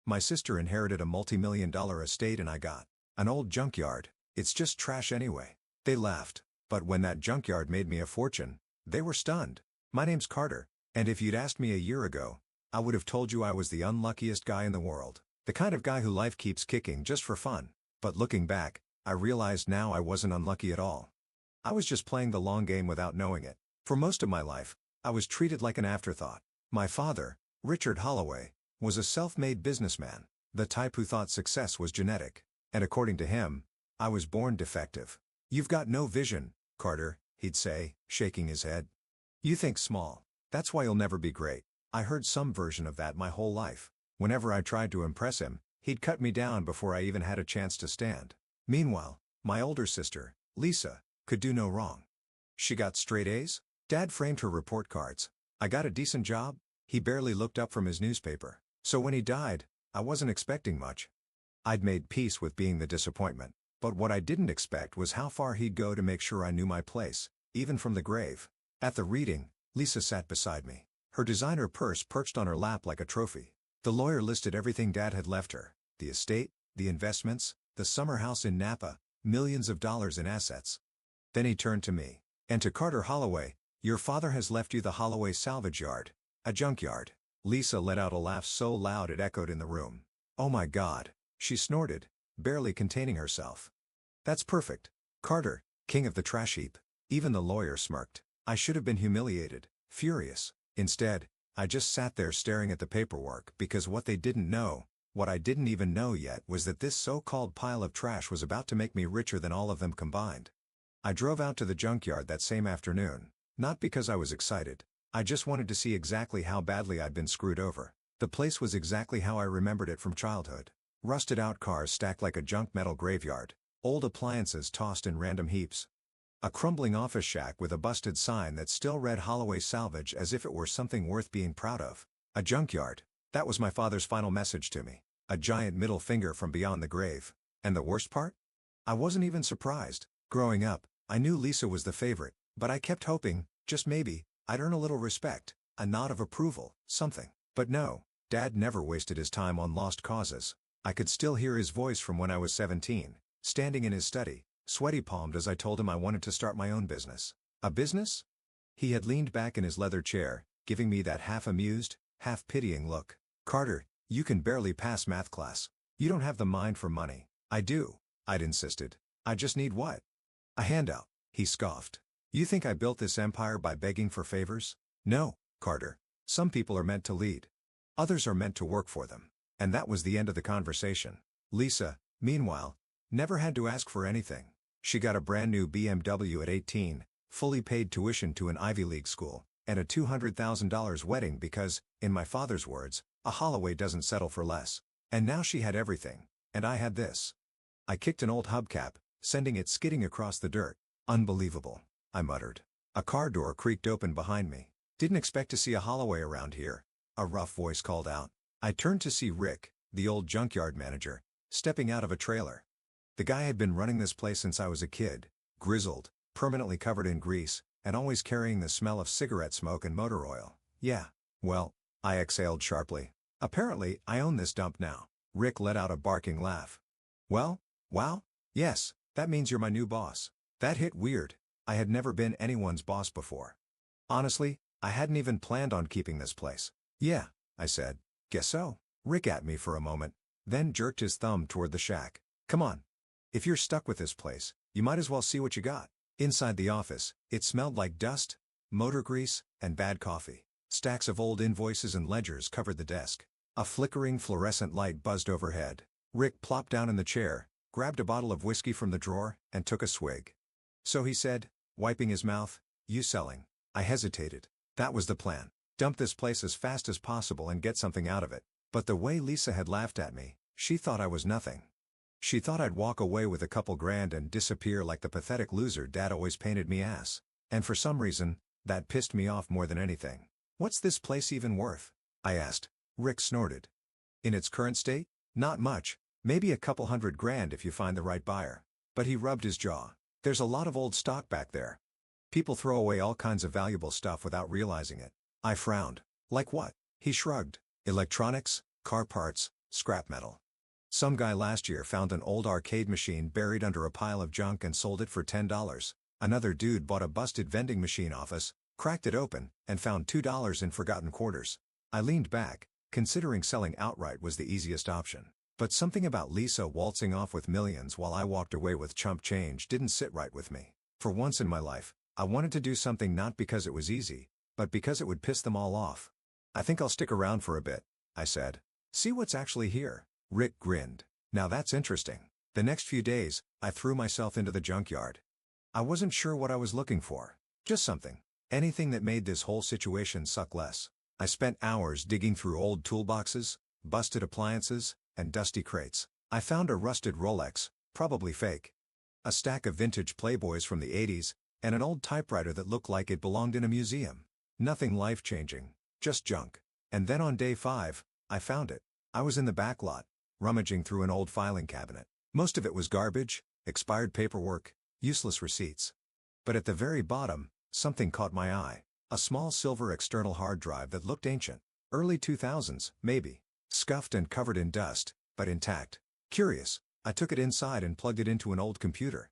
My sister inherited a multi-million-dollar estate and I got an old junkyard. It's just trash anyway. They laughed. But when that junkyard made me a fortune, they were stunned. My name's Carter, and if you'd asked me a year ago, I would have told you I was the unluckiest guy in the world. The kind of guy who life keeps kicking just for fun. But looking back, I realized now I wasn't unlucky at all. I was just playing the long game without knowing it. For most of my life, I was treated like an afterthought. My father, Richard Holloway, was a self-made businessman, the type who thought success was genetic. And according to him, I was born defective. "You've got no vision, Carter," he'd say, shaking his head. "You think small. That's why you'll never be great." I heard some version of that my whole life. Whenever I tried to impress him, he'd cut me down before I even had a chance to stand. Meanwhile, my older sister, Lisa, could do no wrong. She got straight A's. Dad framed her report cards. I got a decent job. He barely looked up from his newspaper. So when he died, I wasn't expecting much. I'd made peace with being the disappointment. But what I didn't expect was how far he'd go to make sure I knew my place, even from the grave. At the reading, Lisa sat beside me. Her designer purse perched on her lap like a trophy. The lawyer listed everything Dad had left her: the estate, the investments, the summer house in Napa, millions of dollars in assets. Then he turned to me. "And to Carter Holloway, your father has left you the Holloway salvage yard, a junkyard." Lisa let out a laugh so loud it echoed in the room. "Oh my God," she snorted, barely containing herself. "That's perfect. Carter, king of the trash heap." Even the lawyer smirked. I should have been humiliated, furious. Instead, I just sat there staring at the paperwork because what they didn't know, what I didn't even know yet, was that this so-called pile of trash was about to make me richer than all of them combined. I drove out to the junkyard that same afternoon, not because I was excited. I just wanted to see exactly how badly I'd been screwed over. The place was exactly how I remembered it from childhood. Rusted-out cars stacked like a junk metal graveyard, old appliances tossed in random heaps. A crumbling office shack with a busted sign that still read Holloway Salvage as if it were something worth being proud of. A junkyard. That was my father's final message to me. A giant middle finger from beyond the grave. And the worst part? I wasn't even surprised. Growing up, I knew Lisa was the favorite, but I kept hoping, just maybe, I'd earn a little respect, a nod of approval, something. But no, Dad never wasted his time on lost causes. I could still hear his voice from when I was 17, standing in his study, sweaty-palmed as I told him I wanted to start my own business. A business? He had leaned back in his leather chair, giving me that half-amused, half-pitying look. "Carter, you can barely pass math class. You don't have the mind for money." "I do," I'd insisted. "I just need what?" "A handout," he scoffed. "You think I built this empire by begging for favors? No, Carter. Some people are meant to lead. Others are meant to work for them." And that was the end of the conversation. Lisa, meanwhile, never had to ask for anything. She got a brand new BMW at 18, fully paid tuition to an Ivy League school, and a $200,000 wedding because, in my father's words, a Holloway doesn't settle for less. And now she had everything, and I had this. I kicked an old hubcap, sending it skidding across the dirt. "Unbelievable," I muttered. A car door creaked open behind me. "Didn't expect to see a Holloway around here," a rough voice called out. I turned to see Rick, the old junkyard manager, stepping out of a trailer. The guy had been running this place since I was a kid, grizzled, permanently covered in grease, and always carrying the smell of cigarette smoke and motor oil. "Yeah, well," I exhaled sharply. "Apparently, I own this dump now." Rick let out a barking laugh. "Well, wow, yes, that means you're my new boss." That hit weird. I had never been anyone's boss before. Honestly, I hadn't even planned on keeping this place. "Yeah," I said. "Guess so." Rick at me for a moment, then jerked his thumb toward the shack. "Come on. If you're stuck with this place, you might as well see what you got." Inside the office, it smelled like dust, motor grease, and bad coffee. Stacks of old invoices and ledgers covered the desk. A flickering fluorescent light buzzed overhead. Rick plopped down in the chair, grabbed a bottle of whiskey from the drawer, and took a swig. "So," he said, wiping his mouth, "you selling?" I hesitated. That was the plan. Dump this place as fast as possible and get something out of it. But the way Lisa had laughed at me, she thought I was nothing. She thought I'd walk away with a couple grand and disappear like the pathetic loser Dad always painted me as. And for some reason, that pissed me off more than anything. "What's this place even worth?" I asked. Rick snorted. "In its current state? Not much, maybe a couple $100,000 if you find the right buyer." But he rubbed his jaw. "There's a lot of old stock back there. People throw away all kinds of valuable stuff without realizing it." I frowned. "Like what?" He shrugged. "Electronics, car parts, scrap metal. Some guy last year found an old arcade machine buried under a pile of junk and sold it for $10. Another dude bought a busted vending machine office, cracked it open, and found $2 in forgotten quarters. I leaned back, considering selling outright was the easiest option. But something about Lisa waltzing off with millions while I walked away with chump change didn't sit right with me. For once in my life, I wanted to do something not because it was easy, but because it would piss them all off. "I think I'll stick around for a bit," I said. "See what's actually here." Rick grinned. "Now that's interesting." The next few days, I threw myself into the junkyard. I wasn't sure what I was looking for. Just something. Anything that made this whole situation suck less. I spent hours digging through old toolboxes, busted appliances, and dusty crates. I found a rusted Rolex, probably fake. A stack of vintage Playboys from the 80s, and an old typewriter that looked like it belonged in a museum. Nothing life-changing, just junk. And then on day 5, I found it. I was in the back lot, rummaging through an old filing cabinet. Most of it was garbage, expired paperwork, useless receipts. But at the very bottom, something caught my eye. A small silver external hard drive that looked ancient. Early 2000s, maybe. Scuffed and covered in dust, but intact. Curious, I took it inside and plugged it into an old computer.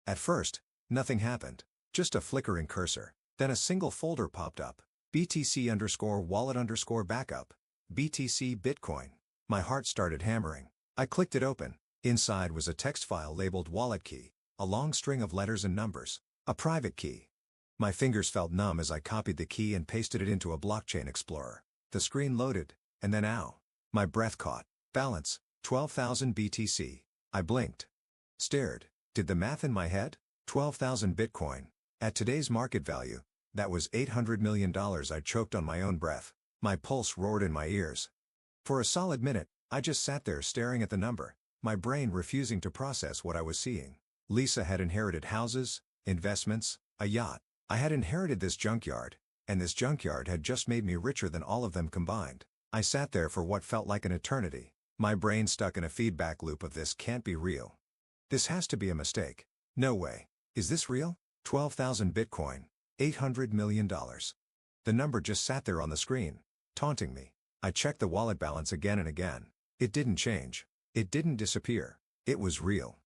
At first, nothing happened. Just a flickering cursor. Then a single folder popped up. BTC_wallet_backup. BTC Bitcoin. My heart started hammering. I clicked it open. Inside was a text file labeled wallet key, a long string of letters and numbers. A private key. My fingers felt numb as I copied the key and pasted it into a blockchain explorer. The screen loaded, and then ow. My breath caught. Balance, 12,000 BTC. I blinked. Stared. Did the math in my head? 12,000 Bitcoin. At today's market value, that was $800 million. I choked on my own breath. My pulse roared in my ears. For a solid minute, I just sat there staring at the number, my brain refusing to process what I was seeing. Lisa had inherited houses, investments, a yacht. I had inherited this junkyard, and this junkyard had just made me richer than all of them combined. I sat there for what felt like an eternity, my brain stuck in a feedback loop of "this can't be real. This has to be a mistake. No way. Is this real? 12,000 Bitcoin. $800 million. The number just sat there on the screen, taunting me. I checked the wallet balance again and again. It didn't change. It didn't disappear. It was real.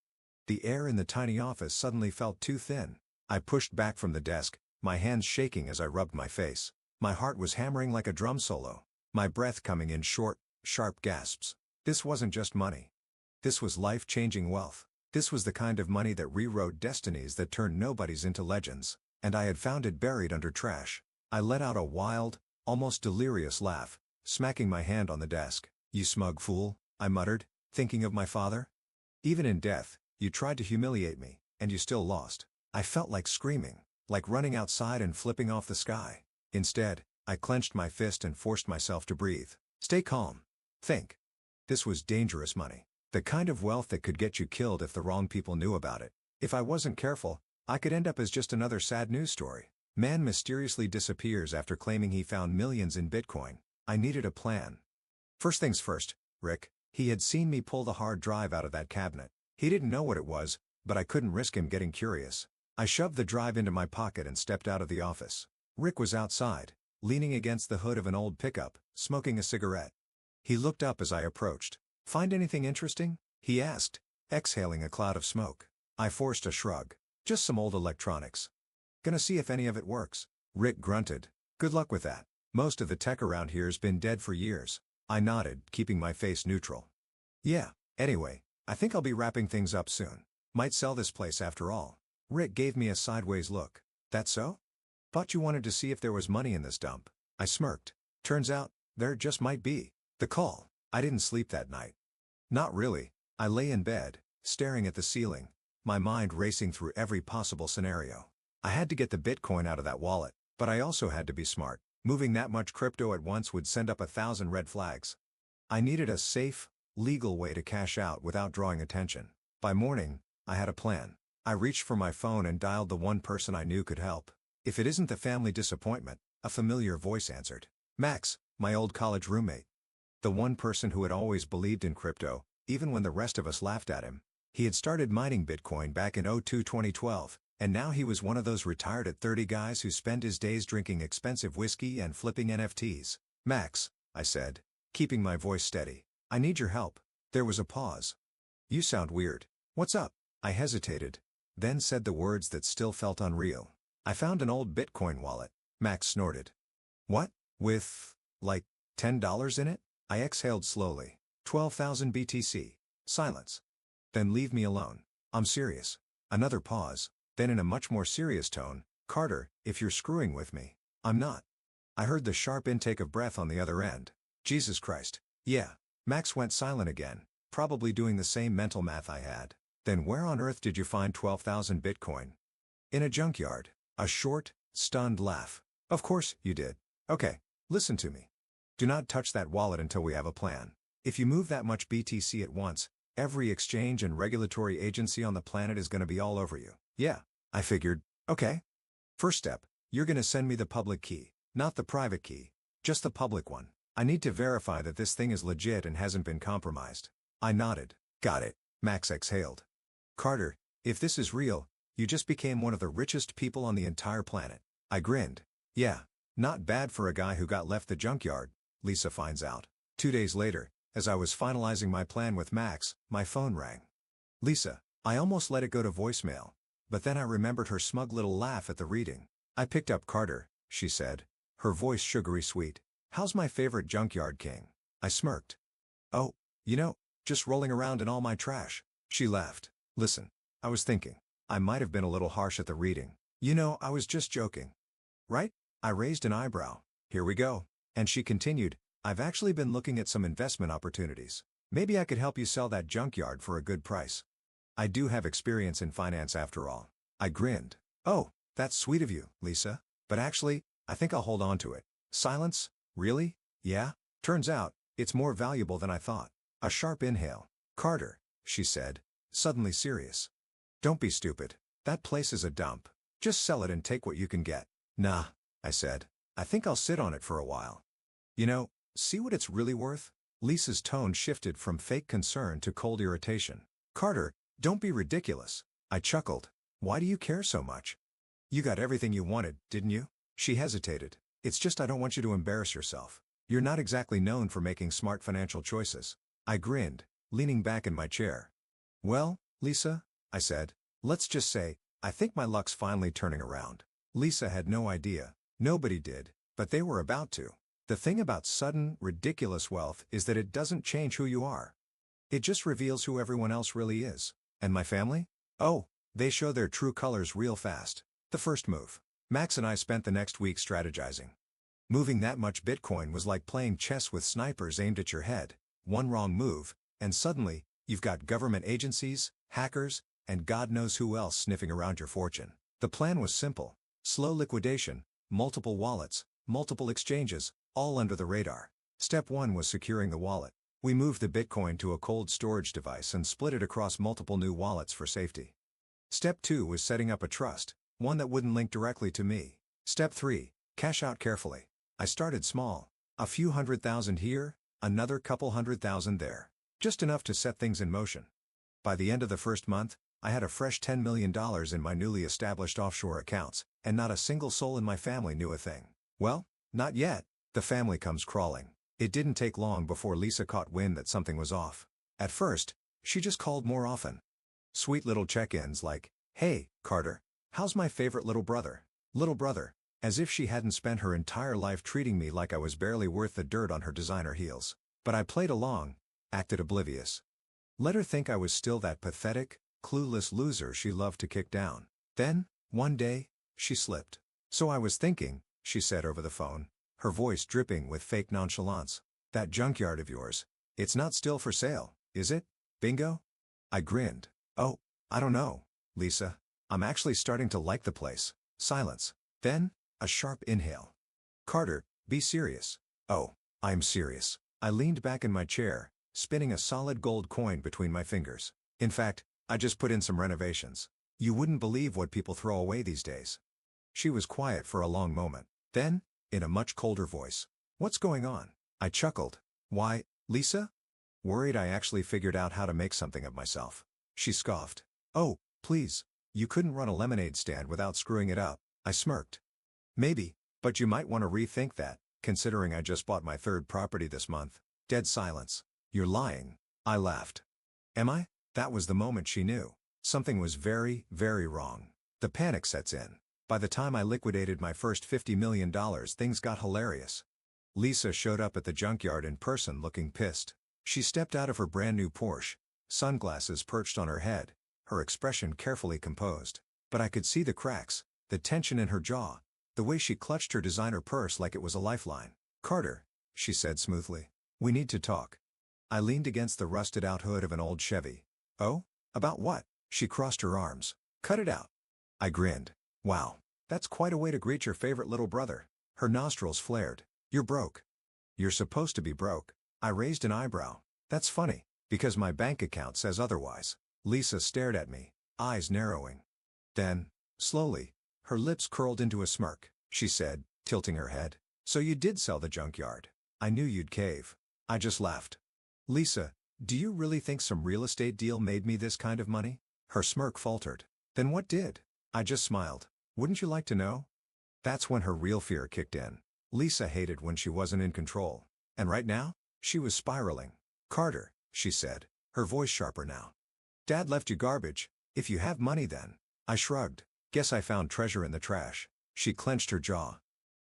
The air in the tiny office suddenly felt too thin. I pushed back from the desk, my hands shaking as I rubbed my face. My heart was hammering like a drum solo. My breath coming in short, sharp gasps. This wasn't just money. This was life-changing wealth. This was the kind of money that rewrote destinies, that turned nobodies into legends. And I had found it buried under trash. I let out a wild, almost delirious laugh, smacking my hand on the desk. "You smug fool," I muttered, thinking of my father. "Even in death, you tried to humiliate me, and you still lost." I felt like screaming, like running outside and flipping off the sky. Instead, I clenched my fist and forced myself to breathe. Stay calm. Think. This was dangerous money. The kind of wealth that could get you killed if the wrong people knew about it. If I wasn't careful, I could end up as just another sad news story. Man mysteriously disappears after claiming he found millions in Bitcoin. I needed a plan. First things first, Rick. He had seen me pull the hard drive out of that cabinet. He didn't know what it was, but I couldn't risk him getting curious. I shoved the drive into my pocket and stepped out of the office. Rick was outside, leaning against the hood of an old pickup, smoking a cigarette. He looked up as I approached. "Find anything interesting?" he asked, exhaling a cloud of smoke. I forced a shrug. "Just some old electronics. Gonna see if any of it works." Rick grunted. "Good luck with that. Most of the tech around here's been dead for years." I nodded, keeping my face neutral. "Yeah, anyway, I think I'll be wrapping things up soon. Might sell this place after all." Rick gave me a sideways look. "That so? Thought you wanted to see if there was money in this dump." I smirked. "Turns out, there just might be." The call. I didn't sleep that night. Not really. I lay in bed, staring at the ceiling, my mind racing through every possible scenario. I had to get the Bitcoin out of that wallet, but I also had to be smart. Moving that much crypto at once would send up 1,000 red flags. I needed a safe, legal way to cash out without drawing attention. By morning, I had a plan. I reached for my phone and dialed the one person I knew could help. "If it isn't the family disappointment," a familiar voice answered. "Max, my old college roommate." The one person who had always believed in crypto, even when the rest of us laughed at him. He had started mining Bitcoin back in 2012, and now he was one of those retired at 30 guys who spend his days drinking expensive whiskey and flipping NFTs. "Max," I said, keeping my voice steady, I need your help. There was a pause. You sound weird. What's up? I hesitated, then said the words that still felt unreal. I found an old Bitcoin wallet. Max snorted. What? With, like, $10 in it? I exhaled slowly. 12,000 BTC. Silence. Then leave me alone. I'm serious. Another pause. Then in a much more serious tone, Carter, if you're screwing with me, I'm not. I heard the sharp intake of breath on the other end. Jesus Christ. Yeah. Max went silent again, probably doing the same mental math I had. Then where on earth did you find 12,000 Bitcoin? In a junkyard. A short, stunned laugh. Of course, you did. Okay, listen to me. Do not touch that wallet until we have a plan. If you move that much BTC at once, every exchange and regulatory agency on the planet is going to be all over you. Yeah, I figured. Okay. First step, you're going to send me the public key, not the private key, just the public one. I need to verify that this thing is legit and hasn't been compromised. I nodded. Got it. Max exhaled. Carter, if this is real, you just became one of the richest people on the entire planet. I grinned. Yeah, not bad for a guy who got left the junkyard, Lisa finds out. 2 days later, as I was finalizing my plan with Max, my phone rang. Lisa, I almost let it go to voicemail, but then I remembered her smug little laugh at the reading. I picked up Carter, she said, her voice sugary sweet. How's my favorite junkyard king? I smirked. Oh, just rolling around in all my trash. She laughed. Listen, I was thinking, I might have been a little harsh at the reading. I was just joking. Right? I raised an eyebrow. Here we go. And she continued, I've actually been looking at some investment opportunities. Maybe I could help you sell that junkyard for a good price. I do have experience in finance after all. I grinned. Oh, that's sweet of you, Lisa. But actually, I think I'll hold on to it. Silence? Really? Yeah? Turns out, it's more valuable than I thought. A sharp inhale. Carter, she said, suddenly serious. Don't be stupid. That place is a dump. Just sell it and take what you can get. Nah, I said. I think I'll sit on it for a while. See what it's really worth? Lisa's tone shifted from fake concern to cold irritation. Carter, don't be ridiculous. I chuckled. Why do you care so much? You got everything you wanted, didn't you? She hesitated. It's just I don't want you to embarrass yourself. You're not exactly known for making smart financial choices. I grinned, leaning back in my chair. Well, Lisa, I said, let's just say, I think my luck's finally turning around. Lisa had no idea. Nobody did, but they were about to. The thing about sudden, ridiculous wealth is that it doesn't change who you are. It just reveals who everyone else really is. And my family? Oh, they show their true colors real fast. The first move. Max and I spent the next week strategizing. Moving that much Bitcoin was like playing chess with snipers aimed at your head. One wrong move, and suddenly, you've got government agencies, hackers, and God knows who else sniffing around your fortune. The plan was simple. Slow liquidation, multiple wallets, multiple exchanges, all under the radar. Step 1 was securing the wallet. We moved the Bitcoin to a cold storage device and split it across multiple new wallets for safety. Step 2 was setting up a trust, one that wouldn't link directly to me. Step 3, cash out carefully. I started small. A few $100,000 here, another couple $100,000 there. Just enough to set things in motion. By the end of the first month, I had a fresh $10 million in my newly established offshore accounts, and not a single soul in my family knew a thing. Well, not yet. The family comes crawling. It didn't take long before Lisa caught wind that something was off. At first, she just called more often. Sweet little check-ins like, hey, Carter, how's my favorite little brother? Little brother, as if she hadn't spent her entire life treating me like I was barely worth the dirt on her designer heels. But I played along, acted oblivious. Let her think I was still that pathetic, clueless loser she loved to kick down. Then, one day, she slipped. So I was thinking, she said over the phone, her voice dripping with fake nonchalance. That junkyard of yours, it's not still for sale, is it? Bingo? I grinned. Oh, I don't know, Lisa. I'm actually starting to like the place. Silence. Then, a sharp inhale. Carter, be serious. Oh, I'm serious. I leaned back in my chair, spinning a solid gold coin between my fingers. In fact, I just put in some renovations. You wouldn't believe what people throw away these days. She was quiet for a long moment. Then, in a much colder voice, what's going on? I chuckled. Why, Lisa? Worried I actually figured out how to make something of myself. She scoffed. Oh, please. You couldn't run a lemonade stand without screwing it up. I smirked. Maybe, but you might want to rethink that, considering I just bought my third property this month. Dead silence. You're lying. I laughed. Am I? That was the moment she knew. Something was very, very wrong. The panic sets in. By the time I liquidated my first $50 million, things got hilarious. Lisa showed up at the junkyard in person looking pissed. She stepped out of her brand new Porsche, sunglasses perched on her head, her expression carefully composed. But I could see the cracks, the tension in her jaw, the way she clutched her designer purse like it was a lifeline. Carter, she said smoothly, we need to talk. I leaned against the rusted-out hood of an old Chevy. Oh? About what? She crossed her arms. Cut it out. I grinned. Wow, that's quite a way to greet your favorite little brother. Her nostrils flared. You're broke. You're supposed to be broke. I raised an eyebrow. That's funny, because my bank account says otherwise. Lisa stared at me, eyes narrowing. Then, slowly, her lips curled into a smirk, she said, tilting her head. So you did sell the junkyard. I knew you'd cave. I just laughed. Lisa, do you really think some real estate deal made me this kind of money? Her smirk faltered. Then what did? I just smiled. Wouldn't you like to know? That's when her real fear kicked in. Lisa hated when she wasn't in control. And right now, she was spiraling. Carter, she said, her voice sharper now. Dad left you garbage. If you have money then. I shrugged. Guess I found treasure in the trash. She clenched her jaw.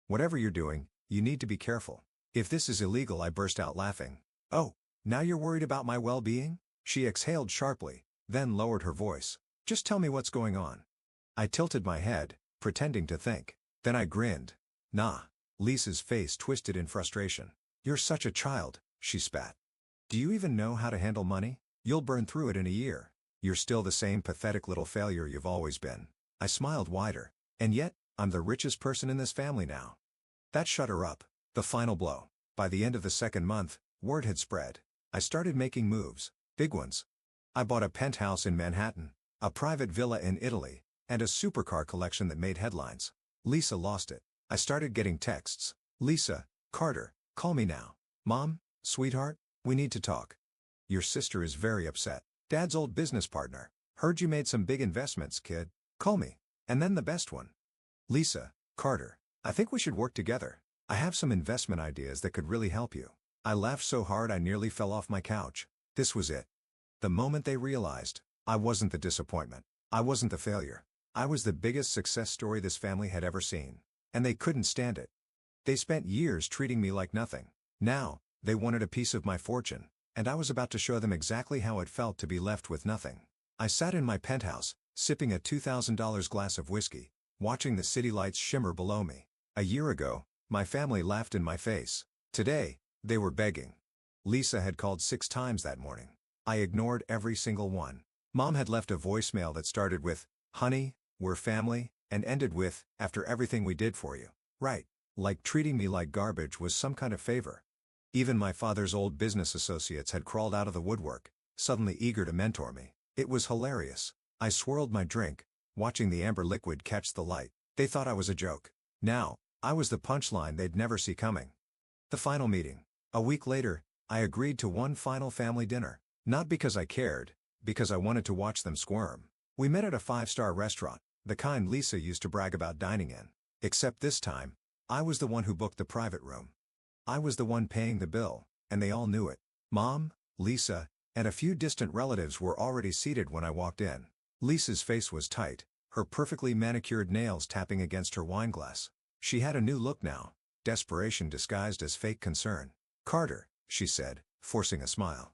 Whatever you're doing, you need to be careful. If this is illegal, I burst out laughing. Oh, now you're worried about my well-being? She exhaled sharply, then lowered her voice. Just tell me what's going on. I tilted my head, pretending to think. Then I grinned. Nah. Lisa's face twisted in frustration. You're such a child, she spat. Do you even know how to handle money? You'll burn through it in a year. You're still the same pathetic little failure you've always been. I smiled wider. And yet, I'm the richest person in this family now. That shut her up. The final blow. By the end of the second month, word had spread. I started making moves. Big ones. I bought a penthouse in Manhattan, a private villa in Italy, and a supercar collection that made headlines. Lisa lost it. I started getting texts. Lisa, Carter, call me now. Mom, sweetheart, we need to talk. Your sister is very upset. Dad's old business partner. Heard you made some big investments, kid. Call me. And then the best one. Lisa, Carter, I think we should work together. I have some investment ideas that could really help you. I laughed so hard I nearly fell off my couch. This was it. The moment they realized, I wasn't the disappointment. I wasn't the failure. I was the biggest success story this family had ever seen. And they couldn't stand it. They spent years treating me like nothing. Now, they wanted a piece of my fortune, and I was about to show them exactly how it felt to be left with nothing. I sat in my penthouse, sipping a $2,000 glass of whiskey, watching the city lights shimmer below me. A year ago, my family laughed in my face. Today, they were begging. Lisa had called 6 times that morning. I ignored every single one. Mom had left a voicemail that started with, "Honey, we're family," and ended with, "After everything we did for you." Right. Like treating me like garbage was some kind of favor. Even my father's old business associates had crawled out of the woodwork, suddenly eager to mentor me. It was hilarious. I swirled my drink, watching the amber liquid catch the light. They thought I was a joke. Now, I was the punchline they'd never see coming. The final meeting. A week later, I agreed to one final family dinner. Not because I cared, because I wanted to watch them squirm. We met at a 5-star restaurant, the kind Lisa used to brag about dining in. Except this time, I was the one who booked the private room. I was the one paying the bill, and they all knew it. Mom, Lisa, and a few distant relatives were already seated when I walked in. Lisa's face was tight, her perfectly manicured nails tapping against her wineglass. She had a new look now, desperation disguised as fake concern. Carter, she said, forcing a smile.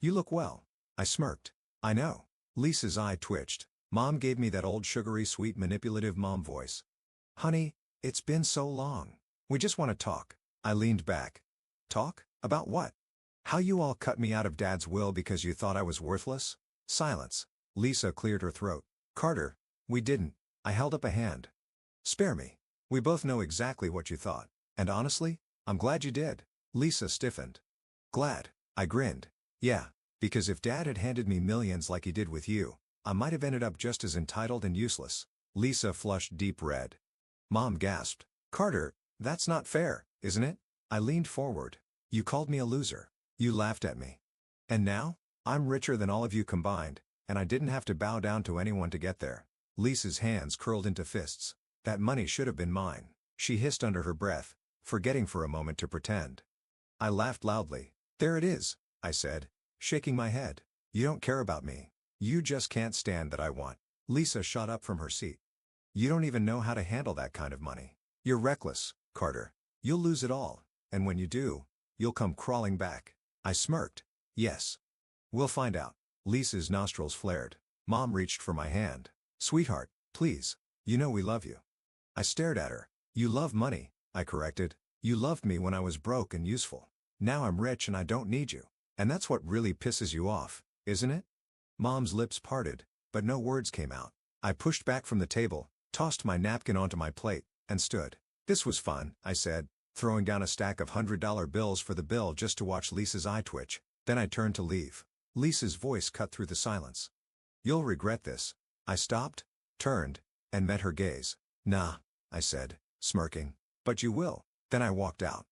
You look well. I smirked. I know. Lisa's eye twitched. Mom gave me that old sugary sweet manipulative mom voice. Honey, it's been so long. We just want to talk. I leaned back. Talk? About what? How you all cut me out of Dad's will because you thought I was worthless? Silence. Lisa cleared her throat. Carter, we didn't. I held up a hand. Spare me. We both know exactly what you thought. And honestly, I'm glad you did. Lisa stiffened. Glad. I grinned. Yeah, because if Dad had handed me millions like he did with you, I might have ended up just as entitled and useless. Lisa flushed deep red. Mom gasped. Carter, that's not fair, isn't it? I leaned forward. You called me a loser. You laughed at me. And now, I'm richer than all of you combined, and I didn't have to bow down to anyone to get there. Lisa's hands curled into fists. That money should have been mine. She hissed under her breath, forgetting for a moment to pretend. I laughed loudly. There it is. I said, shaking my head. You don't care about me. You just can't stand that I want. Lisa shot up from her seat. You don't even know how to handle that kind of money. You're reckless, Carter. You'll lose it all, and when you do, you'll come crawling back. I smirked. Yes. We'll find out. Lisa's nostrils flared. Mom reached for my hand. Sweetheart, please. You know we love you. I stared at her. You love money, I corrected. You loved me when I was broke and useful. Now I'm rich and I don't need you. And that's what really pisses you off, isn't it? Mom's lips parted, but no words came out. I pushed back from the table, tossed my napkin onto my plate, and stood. This was fun, I said, throwing down a stack of $100 bills for the bill just to watch Lisa's eye twitch. Then I turned to leave. Lisa's voice cut through the silence. You'll regret this. I stopped, turned, and met her gaze. Nah, I said, smirking. But you will. Then I walked out.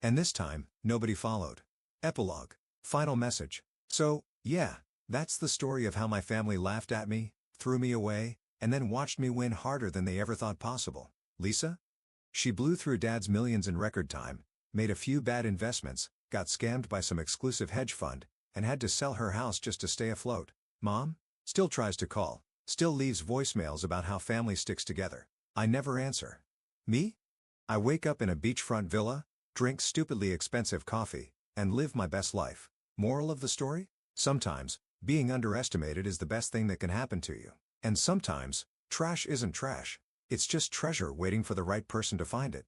And this time, nobody followed. Epilogue. Final message. So, yeah, that's the story of how my family laughed at me, threw me away, and then watched me win harder than they ever thought possible. Lisa? She blew through Dad's millions in record time, made a few bad investments, got scammed by some exclusive hedge fund, and had to sell her house just to stay afloat. Mom? Still tries to call, still leaves voicemails about how family sticks together. I never answer. Me? I wake up in a beachfront villa, drink stupidly expensive coffee, and live my best life. Moral of the story? Sometimes, being underestimated is the best thing that can happen to you. And sometimes, trash isn't trash. It's just treasure waiting for the right person to find it.